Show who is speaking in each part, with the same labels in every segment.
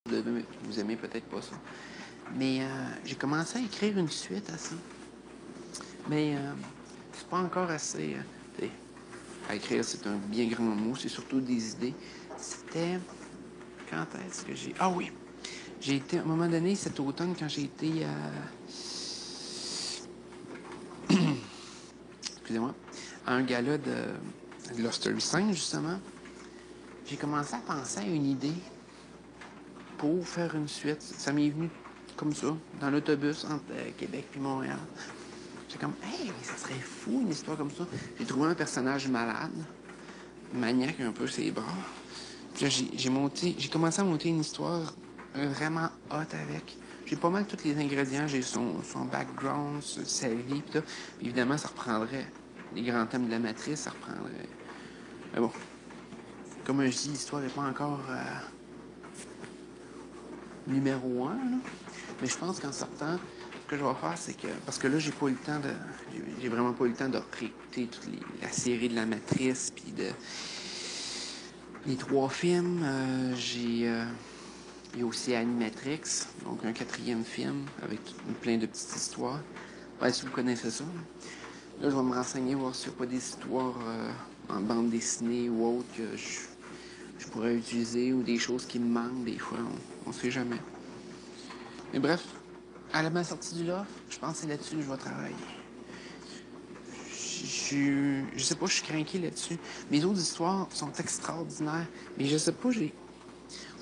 Speaker 1: Vous aimez peut-être pas ça. Mais j'ai commencé à écrire une suite à ça. Mais c'est pas encore assez. À écrire, c'est un bien grand mot. C'est surtout des idées. C'était. Quand est-ce que j'ai. Ah oui! J'ai été, à un moment donné, cet automne, quand j'ai été excusez-moi, à un gala de l'Hostory 5, justement, j'ai commencé à penser à une idée pour faire une suite. Ça m'est venu comme ça, dans l'autobus entre Québec et Montréal. J'ai comme, hey, ça serait fou une histoire comme ça. J'ai trouvé un personnage malade, maniaque un peu ses bras. Puis là, j'ai commencé à monter une histoire vraiment hot avec. J'ai pas mal tous les ingrédients. J'ai son background, sa vie, pis tout. Puis évidemment, ça reprendrait les grands thèmes de la matrice, ça reprendrait. Mais bon, comme je dis, l'histoire n'est pas encore numéro un, là. Mais je pense qu'en sortant, ce que je vais faire, c'est que. Parce que là, j'ai pas eu le temps de. J'ai vraiment pas eu le temps de réécouter toute la série de la matrice, puis de. Les 3 films. Il y a aussi Animatrix, donc un 4e film avec plein de petites histoires. Ouais, si vous connaissez ça. Là, je vais me renseigner, voir s'il n'y a pas des histoires en bande dessinée ou autre que je pourrais utiliser ou des choses qui me manquent des fois. On sait jamais. Mais bref, à la sortie du loft, je pense que c'est là-dessus que je vais travailler. Je sais pas, je suis craqué là-dessus. Mes autres histoires sont extraordinaires, mais je sais pas, vous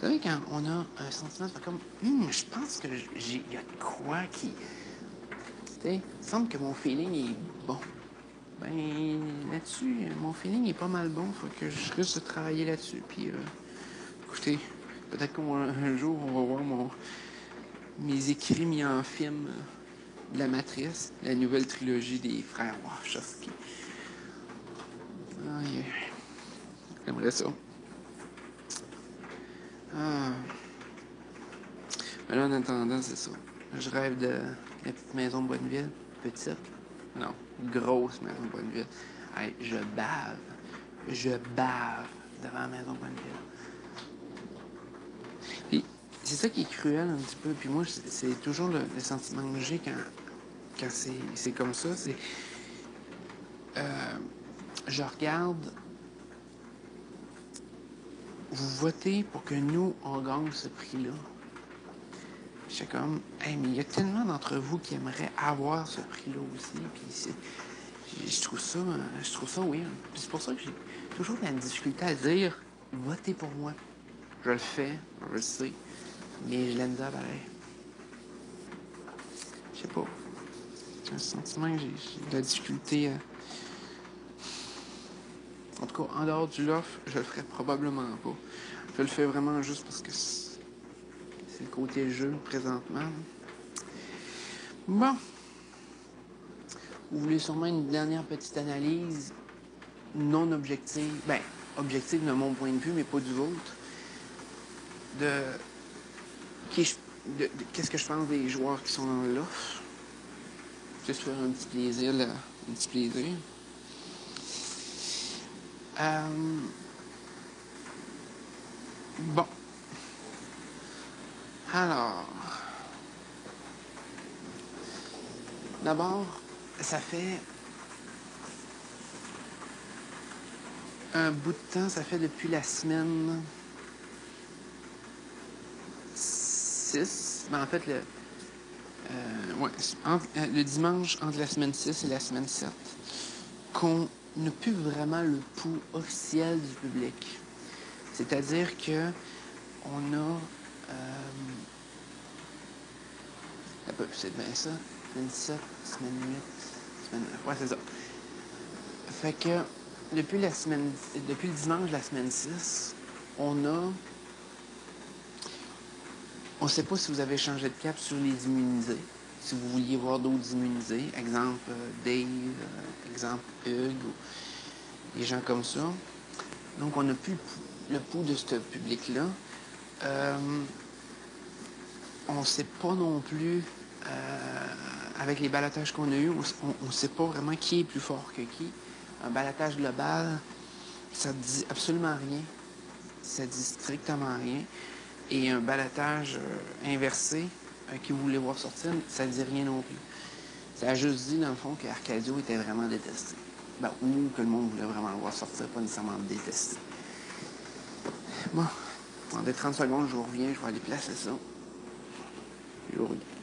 Speaker 1: savez, quand on a un sentiment de faire comme, je pense que il y a de quoi qui. Tu sais, il semble que mon feeling est bon. Ben, là-dessus, mon feeling est pas mal bon. Faut que je risque de travailler là-dessus. Puis, écoutez, peut-être qu'un jour, on va voir mes écrits mis en film de la Matrice, la nouvelle trilogie des frères Wachowski. Ah, yeah. J'aimerais ça. Ah. Mais là, en attendant, c'est ça. Je rêve de la petite maison de Bonneville. Petite? Non, grosse maison de Bonneville. Hey, je bave. Je bave devant la maison de Bonneville. Puis, c'est ça qui est cruel un petit peu. Puis moi, c'est toujours le sentiment que j'ai quand c'est comme ça. C'est. Je regarde. Vous votez pour que nous, on gagne ce prix-là. J'étais comme, hey, mais il y a tellement d'entre vous qui aimeraient avoir ce prix-là aussi. Puis je trouve ça weird. Puis c'est pour ça que j'ai toujours de la difficulté à dire, votez pour moi. Je le fais, je le sais, mais je l'aime bien pareil. Je sais pas. J'ai un sentiment que j'ai de la difficulté à. En tout cas, en dehors du loft, je le ferais probablement pas. Je le fais vraiment juste parce que c'est le côté jeu présentement. Bon. Vous voulez sûrement une dernière petite analyse non objective, ben, objective de mon point de vue, mais pas du vôtre, de qu'est-ce que je pense des joueurs qui sont dans le loft. Juste faire un petit plaisir, là, un petit plaisir. Bon. Alors, d'abord, ça fait un bout de temps, ça fait depuis la semaine 6. Ben, en fait, le dimanche entre la semaine 6 et la semaine 7, qu'on n'a plus vraiment le pouls officiel du public. C'est-à-dire que on a... c'est bien ça. Semaine 7, semaine 8, semaine 9. Ouais, c'est ça. Fait que depuis le dimanche de la semaine 6, on sait pas si vous avez changé de cap sur les immunisés. Si vous vouliez voir d'autres immunisés, exemple Dave, exemple Hugues, ou des gens comme ça. Donc, on n'a plus le pouls de ce public-là. On ne sait pas non plus, avec les ballottages qu'on a eus, on ne sait pas vraiment qui est plus fort que qui. Un ballottage global, ça ne dit absolument rien. Ça dit strictement rien. et un balotage inversé qui voulait voir sortir, ça ne dit rien non plus. Ça a juste dit, dans le fond, qu'Arcadio était vraiment détesté. Ben, ou que le monde voulait vraiment le voir sortir, pas nécessairement le détester. Bon, dans des 30 secondes, je vous reviens, je vais aller placer ça. Je vous reviens.